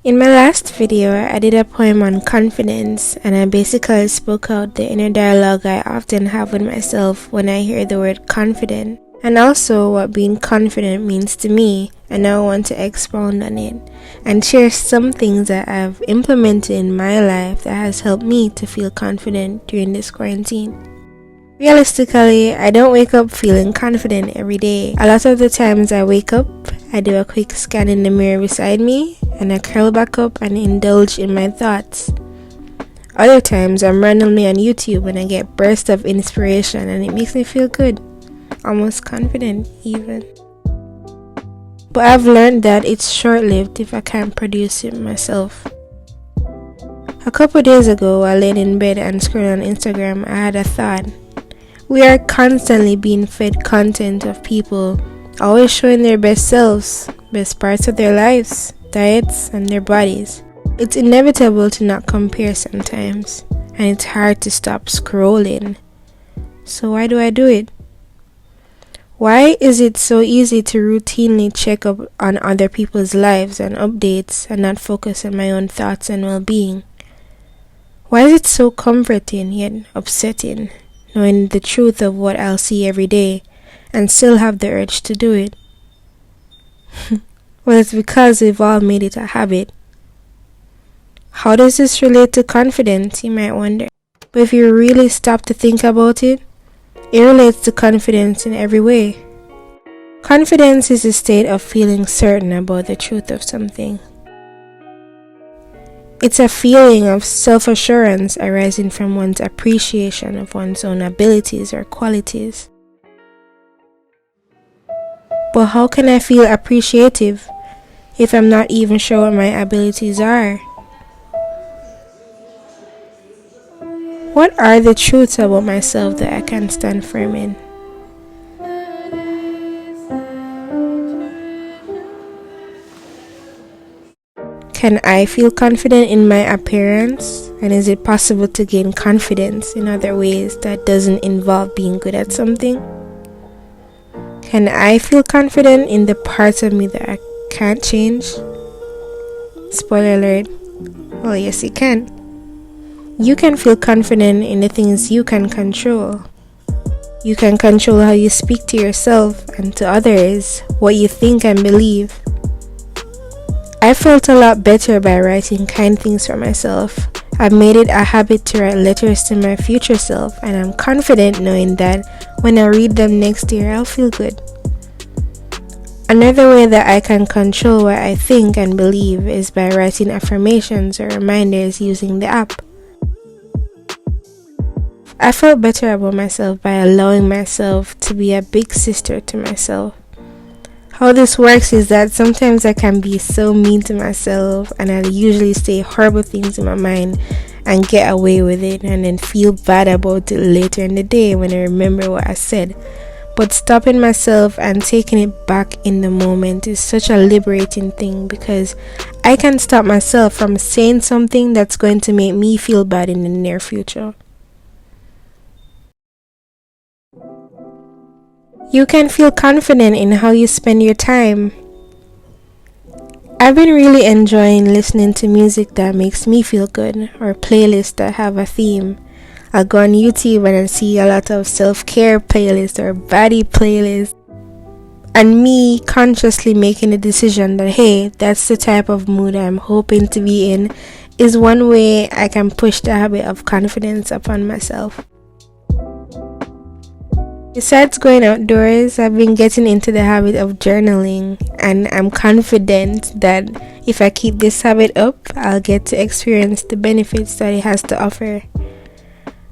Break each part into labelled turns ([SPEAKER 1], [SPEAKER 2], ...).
[SPEAKER 1] In my last video, I did a poem on confidence, and I basically spoke out the inner dialogue I often have with myself when I hear the word confident, and also what being confident means to me, and now I want to expound on it and share some things that I've implemented in my life that has helped me to feel confident during this quarantine. Realistically, I don't wake up feeling confident every day. A lot of the times I wake up, I do a quick scan in the mirror beside me, and I curl back up and indulge in my thoughts. Other times I'm randomly on YouTube and I get bursts of inspiration and it makes me feel good, almost confident even. But I've learned that it's short-lived if I can't produce it myself. A couple days ago, I laid in bed and scrolled on Instagram. I had a thought. We are constantly being fed content of people always showing their best selves, best parts of their lives, diets, and their bodies. It's inevitable to not compare sometimes, and it's hard to stop scrolling. So why do I do it? Why is it so easy to routinely check up on other people's lives and updates and not focus on my own thoughts and well-being? Why is it so comforting yet upsetting, knowing the truth of what I'll see every day and still have the urge to do it? Well, it's because we've all made it a habit. How does this relate to confidence, you might wonder? But if you really stop to think about it, it relates to confidence in every way. Confidence is a state of feeling certain about the truth of something. It's a feeling of self-assurance arising from one's appreciation of one's own abilities or qualities. But how can I feel appreciative if I'm not even sure what my abilities are? What are the truths about myself that I can stand firm in? Can I feel confident in my appearance? And is it possible to gain confidence in other ways that doesn't involve being good at something? Can I feel confident in the parts of me that I can't change? Spoiler alert. Well, yes, you can. You can feel confident in the things you can control. You can control how you speak to yourself and to others, what you think and believe. I felt a lot better by writing kind things for myself. I've made it a habit to write letters to my future self, and I'm confident knowing that when I read them next year, I'll feel good. Another way that I can control what I think and believe is by writing affirmations or reminders using the app. I felt better about myself by allowing myself to be a big sister to myself. How this works is that sometimes I can be so mean to myself, and I'll usually say horrible things in my mind and get away with it and then feel bad about it later in the day when I remember what I said. But stopping myself and taking it back in the moment is such a liberating thing, because I can stop myself from saying something that's going to make me feel bad in the near future. You can feel confident in how you spend your time. I've been really enjoying listening to music that makes me feel good, or playlists that have a theme. I'll go on YouTube and I'll see a lot of self-care playlists or body playlists, and me consciously making a decision that, hey, that's the type of mood I'm hoping to be in, is one way I can push the habit of confidence upon myself. Besides going outdoors, I've been getting into the habit of journaling, and I'm confident that if I keep this habit up, I'll get to experience the benefits that it has to offer.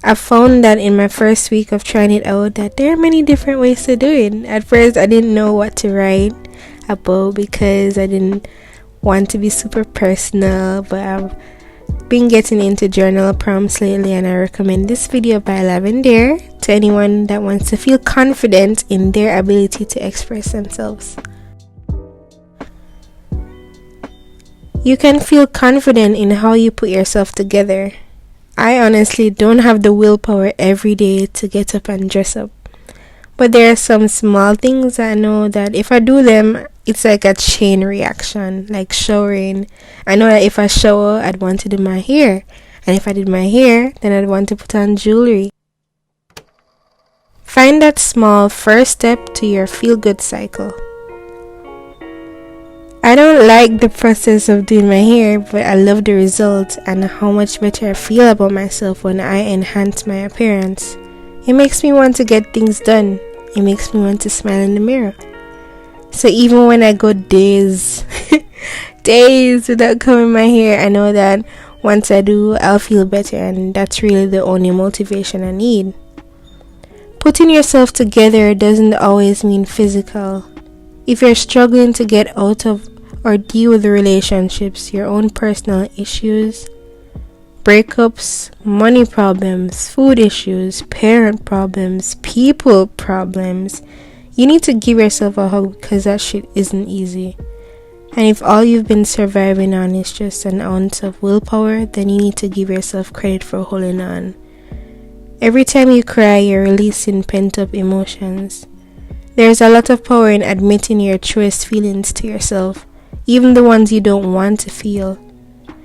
[SPEAKER 1] I found that in my first week of trying it out that there are many different ways to do it. At first, I didn't know what to write about because I didn't want to be super personal, but I've been getting into journal prompts lately, and I recommend this video by Lavender to anyone that wants to feel confident in their ability to express themselves. You can feel confident in how you put yourself together. I honestly don't have the willpower every day to get up and dress up, but there are some small things I know that if I do them, it's like a chain reaction, like showering. I know that if I shower, I'd want to do my hair. And if I did my hair, then I'd want to put on jewelry. Find that small first step to your feel-good cycle. I don't like the process of doing my hair, but I love the result and how much better I feel about myself when I enhance my appearance. It makes me want to get things done. It makes me want to smile in the mirror. So even when I go days without combing my hair, I know that once I do, I'll feel better, and that's really the only motivation I need. Putting yourself together doesn't always mean physical. If you're struggling to get out of or deal with the relationships, your own personal issues, breakups, money problems, food issues, parent problems, people problems, you need to give yourself a hug because that shit isn't easy. And if all you've been surviving on is just an ounce of willpower, then you need to give yourself credit for holding on. Every time you cry, you're releasing pent-up emotions. There's a lot of power in admitting your truest feelings to yourself, even the ones you don't want to feel.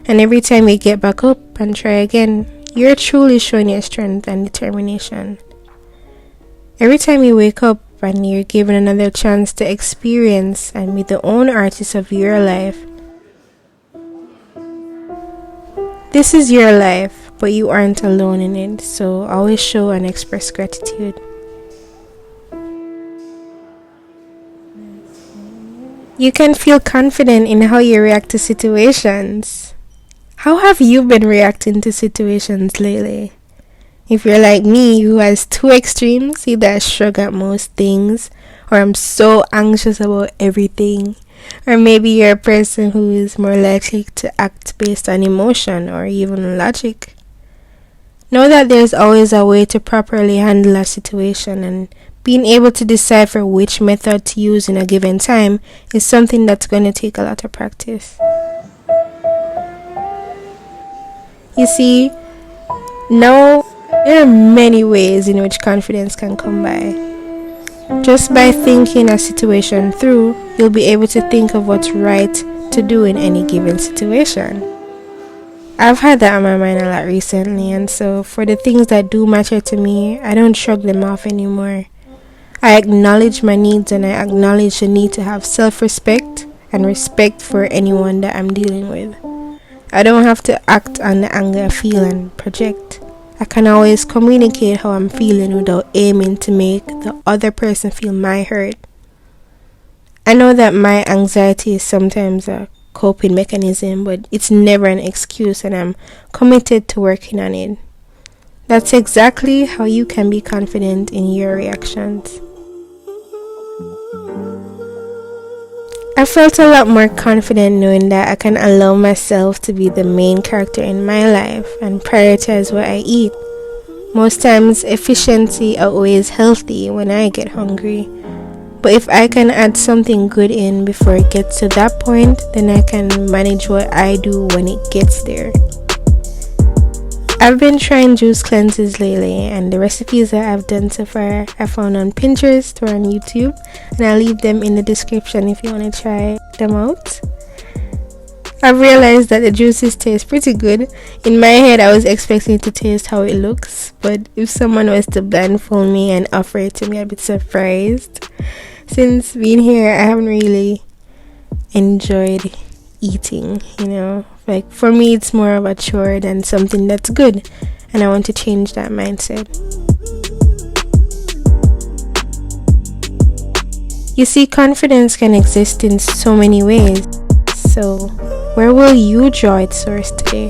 [SPEAKER 1] And every time you get back up and try again, you're truly showing your strength and determination. Every time you wake up and you're given another chance to experience and be the own artist of your life. This is your life, but you aren't alone in it, so always show and express gratitude. You can feel confident in how you react to situations. How have you been reacting to situations lately? If you're like me, who has two extremes, either I shrug at most things, or I'm so anxious about everything, or maybe you're a person who is more likely to act based on emotion or even logic. Know that there's always a way to properly handle a situation, and being able to decipher which method to use in a given time is something that's going to take a lot of practice. You see, now there are many ways in which confidence can come by. Just by thinking a situation through, you'll be able to think of what's right to do in any given situation. I've had that on my mind a lot recently, and so for the things that do matter to me, I don't shrug them off anymore. I acknowledge my needs, and I acknowledge the need to have self-respect and respect for anyone that I'm dealing with. I don't have to act on the anger I feel and project. I can always communicate how I'm feeling without aiming to make the other person feel my hurt. I know that my anxiety is sometimes a coping mechanism, but it's never an excuse, and I'm committed to working on it. That's exactly how you can be confident in your reactions. I felt a lot more confident knowing that I can allow myself to be the main character in my life and prioritize what I eat. Most times, efficiency outweighs healthy when I get hungry. But if I can add something good in before it gets to that point, then I can manage what I do when it gets there. I've been trying juice cleanses lately, and the recipes that I've done so far I found on Pinterest or on YouTube, and I'll leave them in the description if you want to try them out. I've realized that the juices taste pretty good. In my head, I was expecting it to taste how it looks, but if someone was to blindfold me and offer it to me, I'd be surprised. Since being here, I haven't really enjoyed eating, Like, for me, it's more of a chore than something that's good, and I want to change that mindset. You see, confidence can exist in so many ways. So, where will you draw its source today?